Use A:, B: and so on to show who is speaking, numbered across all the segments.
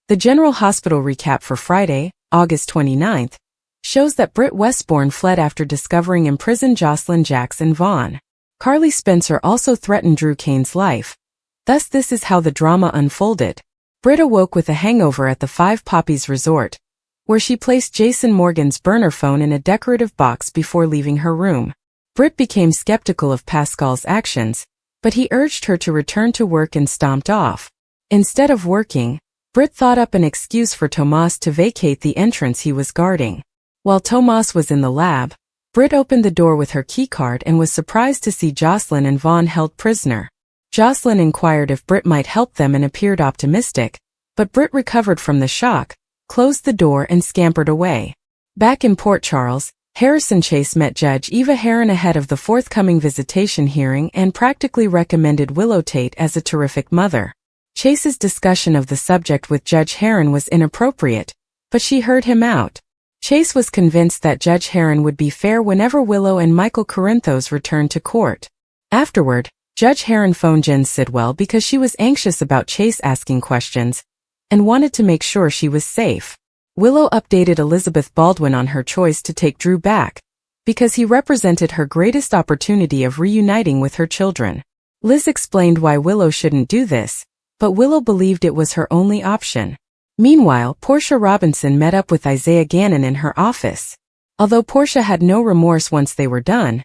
A: The General Hospital recap for Friday, August 29th, shows that Britt Westbourne fled after discovering imprisoned Jocelyn Jackson Vaughn. Carly Spencer also threatened Drew Kane's life. Thus this is how the drama unfolded. Britt awoke with a hangover at the Five Poppies Resort, where she placed Jason Morgan's burner phone in a decorative box before leaving her room. Britt became skeptical of Pascal's actions, but he urged her to return to work and stomped off. Instead of working, Britt thought up an excuse for Tomas to vacate the entrance he was guarding. While Tomas was in the lab, Britt opened the door with her keycard and was surprised to see Jocelyn and Vaughn held prisoner. Jocelyn inquired if Britt might help them and appeared optimistic, but Britt recovered from the shock, closed the door and scampered away. Back in Port Charles, Harrison Chase met Judge Eva Heron ahead of the forthcoming visitation hearing and practically recommended Willow Tate as a terrific mother. Chase's discussion of the subject with Judge Heron was inappropriate, but she heard him out. Chase was convinced that Judge Heron would be fair whenever Willow and Michael Corinthos returned to court. Afterward, Judge Heron phoned Jen Sidwell because she was anxious about Chase asking questions and wanted to make sure she was safe. Willow updated Elizabeth Baldwin on her choice to take Drew back because he represented her greatest opportunity of reuniting with her children. Liz explained why Willow shouldn't do this, but Willow believed it was her only option. Meanwhile, Portia Robinson met up with Isaiah Gannon in her office. Although Portia had no remorse once they were done,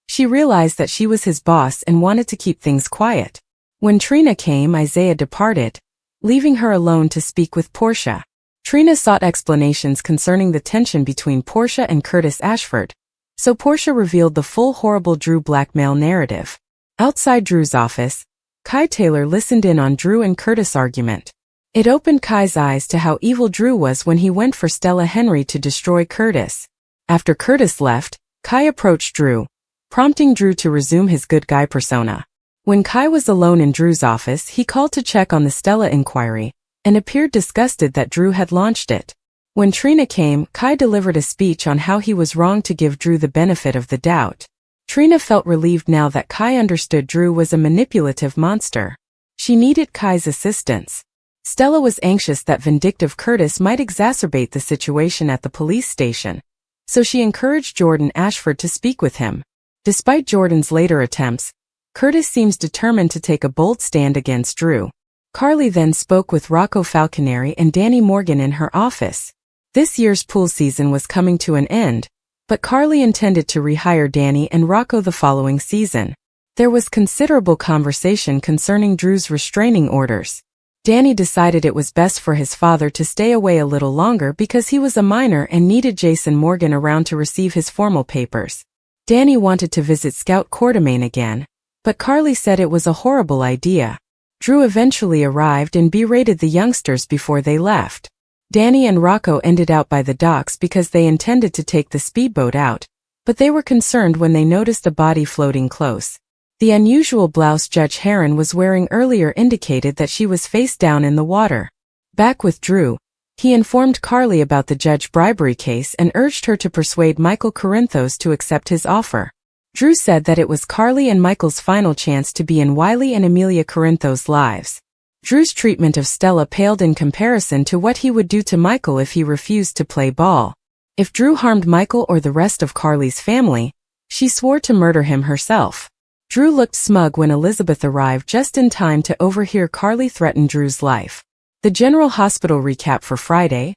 A: she realized that she was his boss and wanted to keep things quiet. When Trina came, Isaiah departed, leaving her alone to speak with Portia. Trina sought explanations concerning the tension between Portia and Curtis Ashford, so Portia revealed the full horrible Drew blackmail narrative. Outside Drew's office, Kai Taylor listened in on Drew and Curtis' argument. It opened Kai's eyes to how evil Drew was when he went for Stella Henry to destroy Curtis. After Curtis left, Kai approached Drew, prompting Drew to resume his good guy persona. When Kai was alone in Drew's office, he called to check on the Stella inquiry and appeared disgusted that Drew had launched it. When Trina came, Kai delivered a speech on how he was wrong to give Drew the benefit of the doubt. Trina felt relieved now that Kai understood Drew was a manipulative monster. She needed Kai's assistance. Stella was anxious that vindictive Curtis might exacerbate the situation at the police station, so she encouraged Jordan Ashford to speak with him. Despite Jordan's later attempts, Curtis seems determined to take a bold stand against Drew. Carly then spoke with Rocco Falconeri and Danny Morgan in her office. This year's pool season was coming to an end, but Carly intended to rehire Danny and Rocco the following season. There was considerable conversation concerning Drew's restraining orders. Danny decided it was best for his father to stay away a little longer because he was a minor and needed Jason Morgan around to receive his formal papers. Danny wanted to visit Scout Quartermain again, but Carly said it was a horrible idea. Drew eventually arrived and berated the youngsters before they left. Danny and Rocco ended out by the docks because they intended to take the speedboat out, but they were concerned when they noticed a body floating close. The unusual blouse Judge Heron was wearing earlier indicated that she was face down in the water. Back with Drew, he informed Carly about the judge bribery case and urged her to persuade Michael Corinthos to accept his offer. Drew said that it was Carly and Michael's final chance to be in Wiley and Amelia Corinthos' lives. Drew's treatment of Stella paled in comparison to what he would do to Michael if he refused to play ball. If Drew harmed Michael or the rest of Carly's family, she swore to murder him herself. Drew looked smug when Elizabeth arrived just in time to overhear Carly threaten Drew's life. The General Hospital recap for Friday,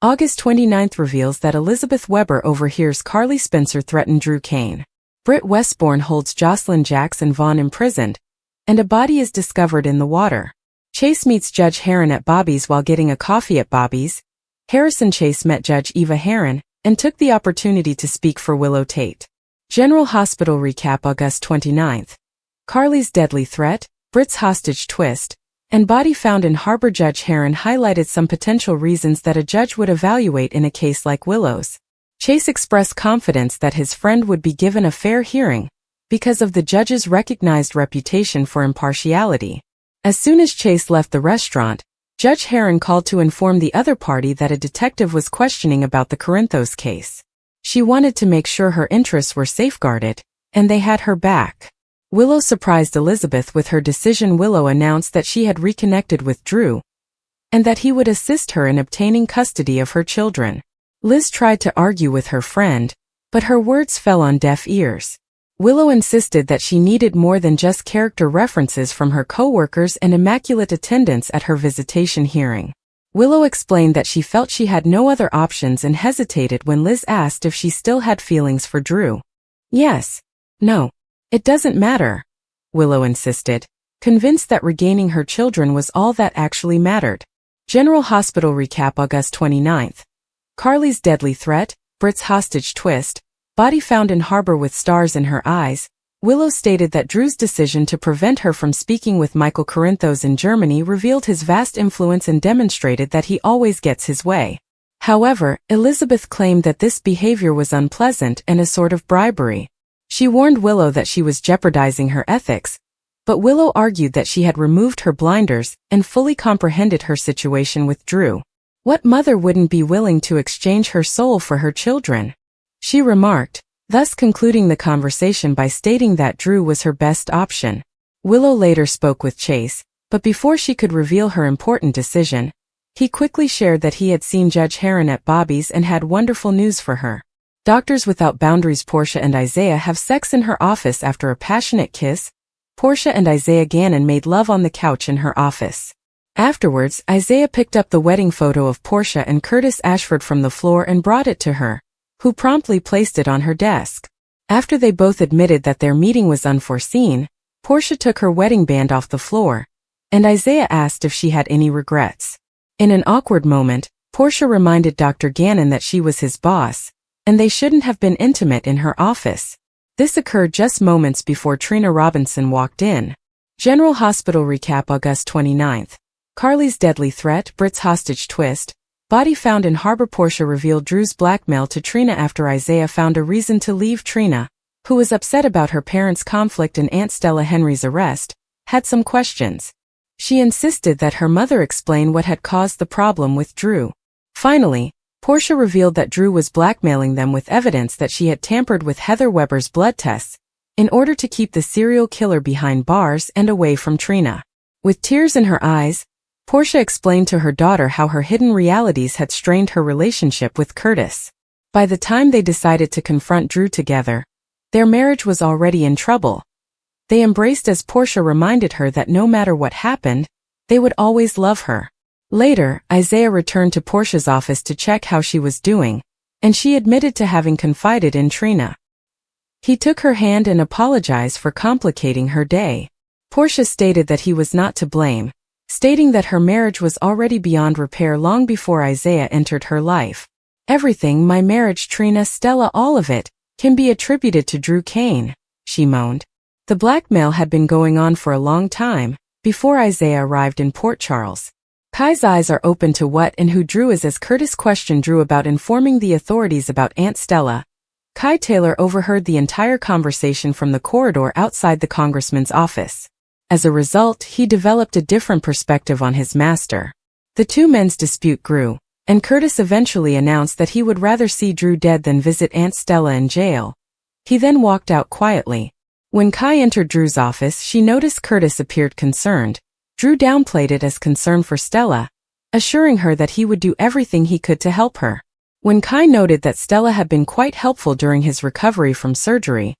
A: August 29th reveals that Elizabeth Weber overhears Carly Spencer threaten Drew Kane. Britt Westbourne holds Jocelyn Jackson Vaughn imprisoned, and a body is discovered in the water. Chase meets Judge Heron at Bobby's while getting a coffee at Bobby's. Harrison Chase met Judge Eva Heron and took the opportunity to speak for Willow Tate. General Hospital recap August 29th. Carly's deadly threat, Britt's hostage twist, and body found in harbor. Judge Heron highlighted some potential reasons that a judge would evaluate in a case like Willow's. Chase expressed confidence that his friend would be given a fair hearing because of the judge's recognized reputation for impartiality. As soon as Chase left the restaurant, Judge Heron called to inform the other party that a detective was questioning about the Corinthos case. She wanted to make sure her interests were safeguarded, and they had her back. Willow surprised Elizabeth with her decision. Willow announced that she had reconnected with Drew and that he would assist her in obtaining custody of her children. Liz tried to argue with her friend, but her words fell on deaf ears. Willow insisted that she needed more than just character references from her coworkers and immaculate attendance at her visitation hearing. Willow explained that she felt she had no other options and hesitated when Liz asked if she still had feelings for Drew. Yes. No. It doesn't matter, Willow insisted, convinced that regaining her children was all that actually mattered. General Hospital recap August 29th. Carly's deadly threat, Britt's hostage twist, body found in harbor with stars in her eyes. Willow stated that Drew's decision to prevent her from speaking with Michael Corinthos in Germany revealed his vast influence and demonstrated that he always gets his way. However, Elizabeth claimed that this behavior was unpleasant and a sort of bribery. She warned Willow that she was jeopardizing her ethics, but Willow argued that she had removed her blinders and fully comprehended her situation with Drew. What mother wouldn't be willing to exchange her soul for her children? She remarked, thus concluding the conversation by stating that Drew was her best option. Willow later spoke with Chase, but before she could reveal her important decision, he quickly shared that he had seen Judge Heron at Bobby's and had wonderful news for her. Doctors Without Boundaries Portia and Isaiah have sex in her office after a passionate kiss. Portia and Isaiah Gannon made love on the couch in her office. Afterwards, Isaiah picked up the wedding photo of Portia and Curtis Ashford from the floor and brought it to her, who promptly placed it on her desk. After they both admitted that their meeting was unforeseen, Portia took her wedding band off the floor, and Isaiah asked if she had any regrets. In an awkward moment, Portia reminded Dr. Gannon that she was his boss, and they shouldn't have been intimate in her office. This occurred just moments before Trina Robinson walked in. General Hospital recap August 29th. Carly's deadly threat, Britt's hostage twist, body found in harbor. Portia revealed Drew's blackmail to Trina after Isaiah found a reason to leave. Trina, who was upset about her parents' conflict and Aunt Stella Henry's arrest, had some questions. She insisted that her mother explain what had caused the problem with Drew. Finally, Portia revealed that Drew was blackmailing them with evidence that she had tampered with Heather Weber's blood tests in order to keep the serial killer behind bars and away from Trina. With tears in her eyes, Portia explained to her daughter how her hidden realities had strained her relationship with Curtis. By the time they decided to confront Drew together, their marriage was already in trouble. They embraced as Portia reminded her that no matter what happened, they would always love her. Later, Isaiah returned to Portia's office to check how she was doing, and she admitted to having confided in Trina. He took her hand and apologized for complicating her day. Portia stated that he was not to blame, stating that her marriage was already beyond repair long before Isaiah entered her life. Everything, my marriage, Trina, Stella, all of it, can be attributed to Drew Kane, she moaned. The blackmail had been going on for a long time, before Isaiah arrived in Port Charles. Kai's eyes are open to what and who Drew is as Curtis questioned Drew about informing the authorities about Aunt Stella. Kai Taylor overheard the entire conversation from the corridor outside the congressman's office. As a result, he developed a different perspective on his master. The two men's dispute grew, and Curtis eventually announced that he would rather see Drew dead than visit Aunt Stella in jail. He then walked out quietly. When Kai entered Drew's office, she noticed Curtis appeared concerned. Drew downplayed it as concern for Stella, assuring her that he would do everything he could to help her. When Kai noted that Stella had been quite helpful during his recovery from surgery,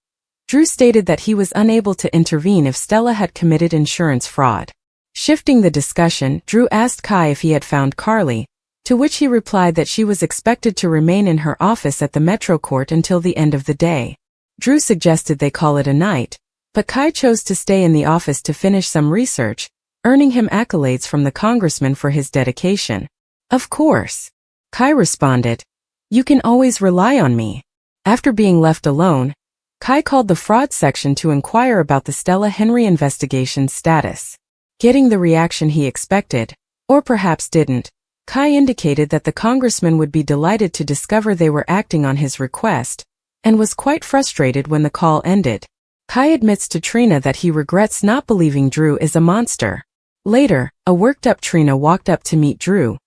A: Drew stated that he was unable to intervene if Stella had committed insurance fraud. Shifting the discussion, Drew asked Kai if he had found Carly, to which he replied that she was expected to remain in her office at the Metro Court until the end of the day. Drew suggested they call it a night, but Kai chose to stay in the office to finish some research, earning him accolades from the congressman for his dedication. Of course, Kai responded. You can always rely on me. After being left alone, Kai called the fraud section to inquire about the Stella Henry investigation's status. Getting the reaction he expected, or perhaps didn't, Kai indicated that the congressman would be delighted to discover they were acting on his request, and was quite frustrated when the call ended. Kai admits to Trina that he regrets not believing Drew is a monster. Later, a worked-up Trina walked up to meet Drew,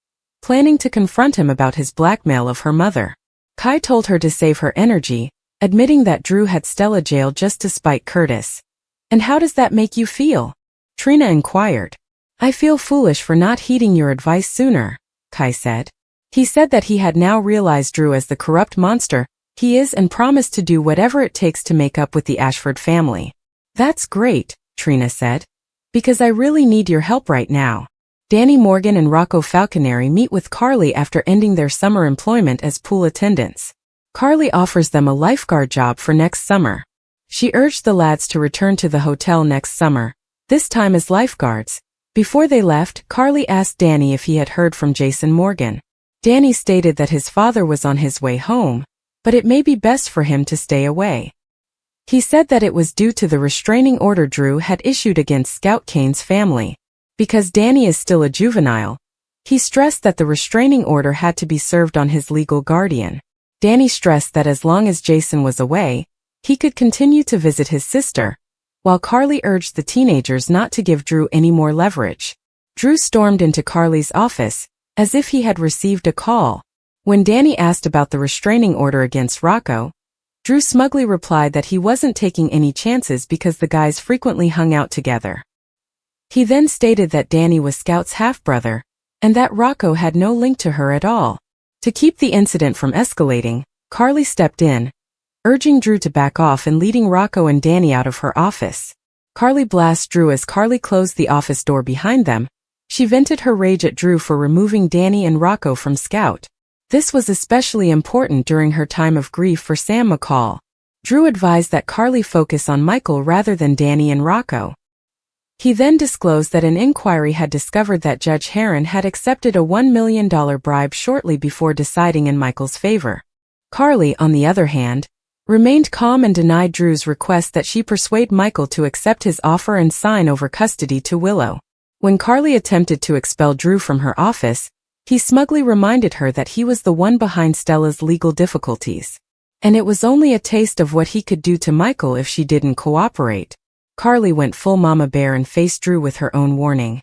A: planning to confront him about his blackmail of her mother. Kai told her to save her energy, admitting that Drew had Stella jailed just to spite Curtis. And how does that make you feel? Trina inquired. I feel foolish for not heeding your advice sooner, Kai said. He said that he had now realized Drew as the corrupt monster he is and promised to do whatever it takes to make up with the Ashford family. That's great, Trina said. Because I really need your help right now. Danny Morgan and Rocco Falconeri meet with Carly after ending their summer employment as pool attendants. Carly offers them a lifeguard job for next summer. She urged the lads to return to the hotel next summer, this time as lifeguards. Before they left, Carly asked Danny if he had heard from Jason Morgan. Danny stated that his father was on his way home, but it may be best for him to stay away. He said that it was due to the restraining order Drew had issued against Scout Kane's family. Because Danny is still a juvenile, he stressed that the restraining order had to be served on his legal guardian. Danny stressed that as long as Jason was away, he could continue to visit his sister, while Carly urged the teenagers not to give Drew any more leverage. Drew stormed into Carly's office, as if he had received a call. When Danny asked about the restraining order against Rocco, Drew smugly replied that he wasn't taking any chances because the guys frequently hung out together. He then stated that Danny was Scout's half-brother, and that Rocco had no link to her at all. To keep the incident from escalating, Carly stepped in, urging Drew to back off and leading Rocco and Danny out of her office. Carly blasts Drew as Carly closed the office door behind them. She vented her rage at Drew for removing Danny and Rocco from Scout. This was especially important during her time of grief for Sam McCall. Drew advised that Carly focus on Michael rather than Danny and Rocco. He then disclosed that an inquiry had discovered that Judge Heron had accepted a $1 million bribe shortly before deciding in Michael's favor. Carly, on the other hand, remained calm and denied Drew's request that she persuade Michael to accept his offer and sign over custody to Willow. When Carly attempted to expel Drew from her office, he smugly reminded her that he was the one behind Stella's legal difficulties. And it was only a taste of what he could do to Michael if she didn't cooperate. Carly went full mama bear and faced Drew with her own warning.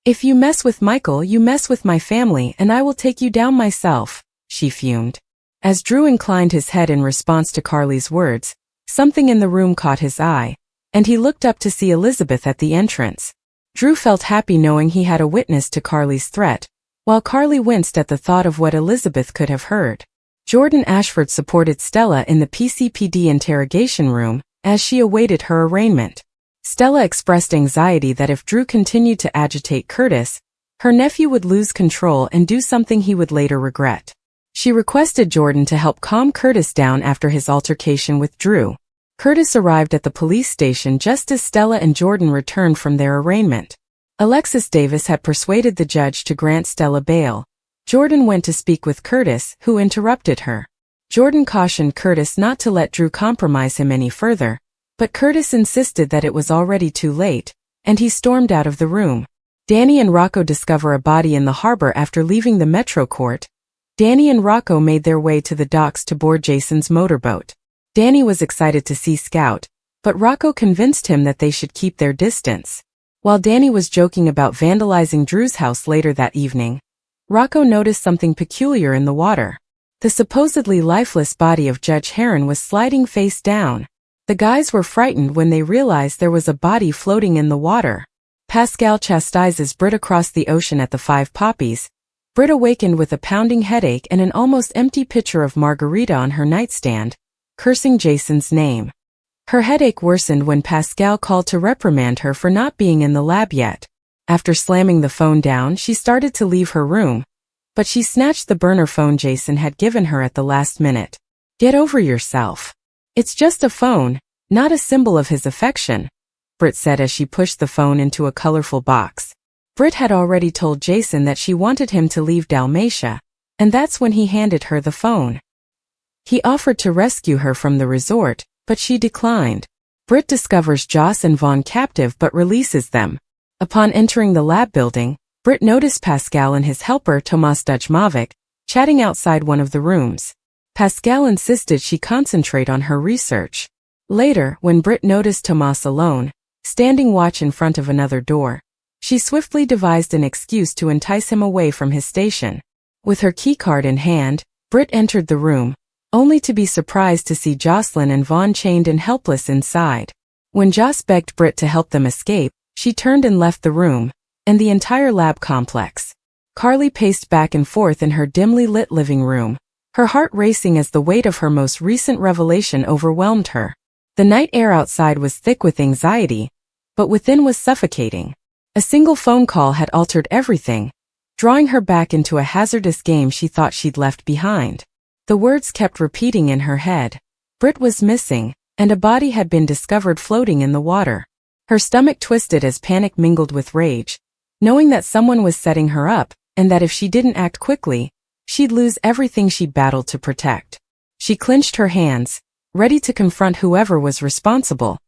A: If you mess with Michael, you mess with my family and I will take you down myself, she fumed. As Drew inclined his head in response to Carly's words, something in the room caught his eye, and he looked up to see Elizabeth at the entrance. Drew felt happy knowing he had a witness to Carly's threat, while Carly winced at the thought of what Elizabeth could have heard. Jordan Ashford supported Stella in the PCPD interrogation room as she awaited her arraignment. Stella expressed anxiety that if Drew continued to agitate Curtis, her nephew would lose control and do something he would later regret. She requested Jordan to help calm Curtis down after his altercation with Drew. Curtis arrived at the police station just as Stella and Jordan returned from their arraignment. Alexis Davis had persuaded the judge to grant Stella bail. Jordan went to speak with Curtis, who interrupted her. Jordan cautioned Curtis not to let Drew compromise him any further, but Curtis insisted that it was already too late, and he stormed out of the room. Danny and Rocco discover a body in the harbor after leaving the Metro Court. Danny and Rocco made their way to the docks to board Jason's motorboat. Danny was excited to see Scout, but Rocco convinced him that they should keep their distance. While Danny was joking about vandalizing Drew's house later that evening, Rocco noticed something peculiar in the water. The supposedly lifeless body of Judge Heron was sliding face down. The guys were frightened when they realized there was a body floating in the water. Pascal chastises Britt across the ocean at the Five Poppies. Britt awakened with a pounding headache and an almost empty pitcher of margarita on her nightstand, cursing Jason's name. Her headache worsened when Pascal called to reprimand her for not being in the lab yet. After slamming the phone down, she started to leave her room, but she snatched the burner phone Jason had given her at the last minute. Get over yourself. It's just a phone, not a symbol of his affection, Britt said as she pushed the phone into a colorful box. Britt had already told Jason that she wanted him to leave Dalmatia, and that's when he handed her the phone. He offered to rescue her from the resort, but she declined. Britt discovers Joss and Vaughn captive but releases them. Upon entering the lab building, Britt noticed Pascal and his helper Tomas Dujmovic chatting outside one of the rooms. Pascal insisted she concentrate on her research. Later, when Britt noticed Tomas alone, standing watch in front of another door, she swiftly devised an excuse to entice him away from his station. With her keycard in hand, Britt entered the room, only to be surprised to see Jocelyn and Vaughn chained and helpless inside. When Joss begged Britt to help them escape, she turned and left the room, and the entire lab complex. Carly paced back and forth in her dimly lit living room, her heart racing as the weight of her most recent revelation overwhelmed her. The night air outside was thick with anxiety, but within was suffocating. A single phone call had altered everything, drawing her back into a hazardous game she thought she'd left behind. The words kept repeating in her head. Britt was missing, and a body had been discovered floating in the water. Her stomach twisted as panic mingled with rage, knowing that someone was setting her up, and that if she didn't act quickly, she'd lose everything she'd battled to protect. She clenched her hands, ready to confront whoever was responsible,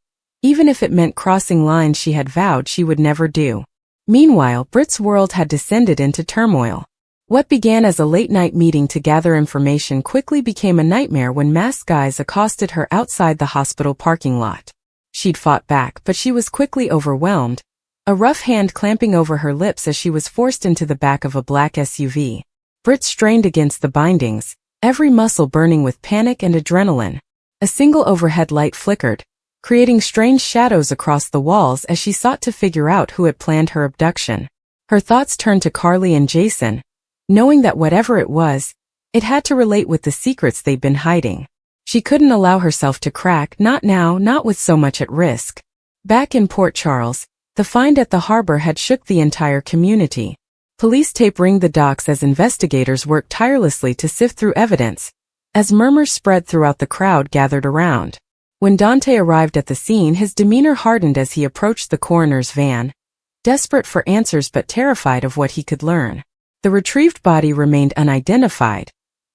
A: even if it meant crossing lines she had vowed she would never do. Meanwhile, Britt's world had descended into turmoil. What began as a late-night meeting to gather information quickly became a nightmare when masked guys accosted her outside the hospital parking lot. She'd fought back, but she was quickly overwhelmed, a rough hand clamping over her lips as she was forced into the back of a black SUV. Britt strained against the bindings, every muscle burning with panic and adrenaline. A single overhead light flickered, creating strange shadows across the walls as she sought to figure out who had planned her abduction. Her thoughts turned to Carly and Jason, knowing that whatever it was, it had to relate with the secrets they'd been hiding. She couldn't allow herself to crack, not now, not with so much at risk. Back in Port Charles, the find at the harbor had shook the entire community. Police tape ringed the docks as investigators worked tirelessly to sift through evidence, as murmurs spread throughout the crowd gathered around. When Dante arrived at the scene, his demeanor hardened as he approached the coroner's van, desperate for answers but terrified of what he could learn. The retrieved body remained unidentified,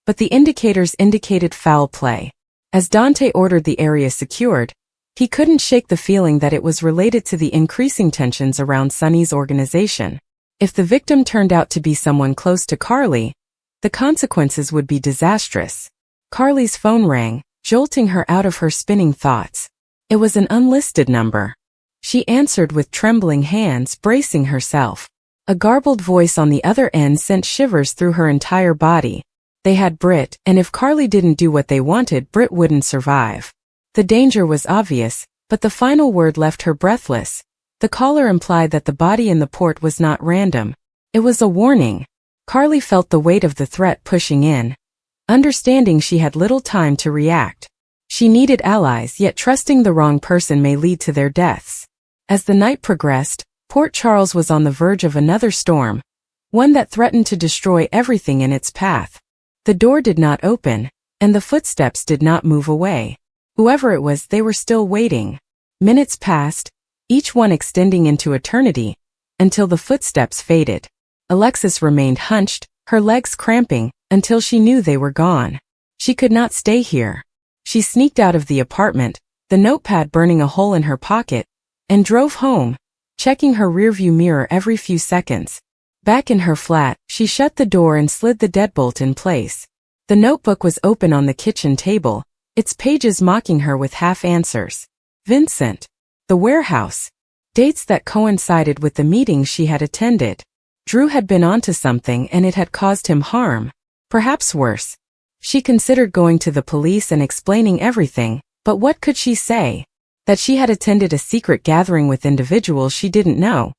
A: but the indicators indicated foul play. As Dante ordered the area secured, he couldn't shake the feeling that it was related to the increasing tensions around Sunny's organization. If the victim turned out to be someone close to Carly, the consequences would be disastrous. Carly's phone rang, jolting her out of her spinning thoughts. It was an unlisted number. She answered with trembling hands, bracing herself. A garbled voice on the other end sent shivers through her entire body. They had Britt, and if Carly didn't do what they wanted, Britt wouldn't survive. The danger was obvious, but the final word left her breathless. The caller implied that the body in the port was not random. It was a warning. Carly felt the weight of the threat pushing in, understanding she had little time to react. She needed allies, yet trusting the wrong person may lead to their deaths. As the night progressed, Port Charles was on the verge of another storm, one that threatened to destroy everything in its path. The door did not open, and the footsteps did not move away. Whoever it was, they were still waiting. Minutes passed, each one extending into eternity, until the footsteps faded. Alexis remained hunched, her legs cramping, until she knew they were gone. She could not stay here. She sneaked out of the apartment, the notepad burning a hole in her pocket, and drove home, checking her rearview mirror every few seconds. Back in her flat, she shut the door and slid the deadbolt in place. The notebook was open on the kitchen table, its pages mocking her with half-answers. Vincent. The warehouse. Dates that coincided with the meetings she had attended. Drew had been onto something and it had caused him harm. Perhaps worse. She considered going to the police and explaining everything, but what could she say? That she had attended a secret gathering with individuals she didn't know,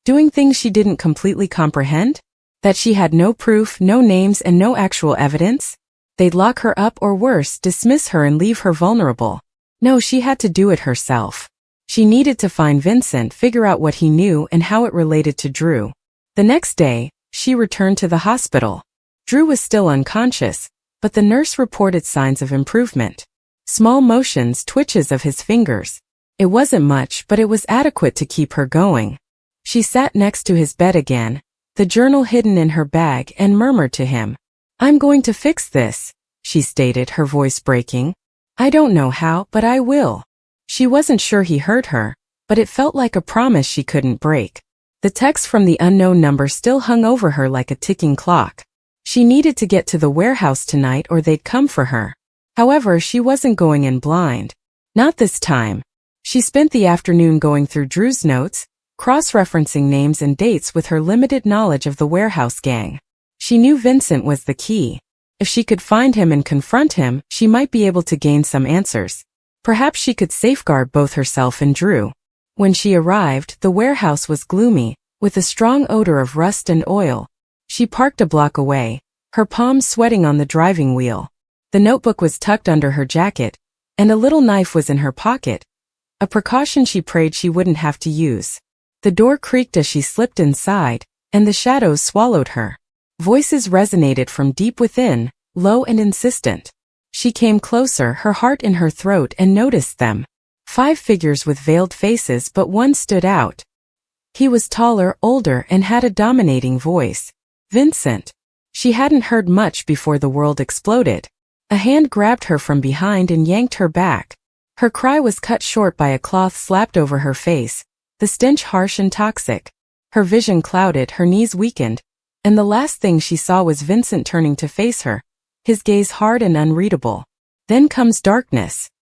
A: doing things she didn't completely comprehend? That she had no proof, no names, and no actual evidence? They'd lock her up or worse, dismiss her and leave her vulnerable. No, she had to do it herself. She needed to find Vincent, figure out what he knew and how it related to Drew. The next day, she returned to the hospital. Drew was still unconscious, but the nurse reported signs of improvement. Small motions, twitches of his fingers. It wasn't much, but it was adequate to keep her going. She sat next to his bed again, the journal hidden in her bag, and murmured to him. "I'm going to fix this," she stated, her voice breaking. "I don't know how, but I will." She wasn't sure he heard her, but it felt like a promise she couldn't break. The text from the unknown number still hung over her like a ticking clock. She needed to get to the warehouse tonight or they'd come for her. However, she wasn't going in blind. Not this time. She spent the afternoon going through Drew's notes, cross-referencing names and dates with her limited knowledge of the warehouse gang. She knew Vincent was the key. If she could find him and confront him, she might be able to gain some answers. Perhaps she could safeguard both herself and Drew. When she arrived, the warehouse was gloomy, with a strong odor of rust and oil. She parked a block away, her palms sweating on the driving wheel. The notebook was tucked under her jacket, and a little knife was in her pocket, a precaution she prayed she wouldn't have to use. The door creaked as she slipped inside, and the shadows swallowed her. Voices resonated from deep within, low and insistent. She came closer, her heart in her throat, and noticed them. 5 figures with veiled faces, but one stood out. He was taller, older, and had a dominating voice. Vincent. She hadn't heard much before the world exploded. A hand grabbed her from behind and yanked her back. Her cry was cut short by a cloth slapped over her face, the stench harsh and toxic. Her vision clouded, her knees weakened, and the last thing she saw was Vincent turning to face her, his gaze hard and unreadable. Then comes darkness.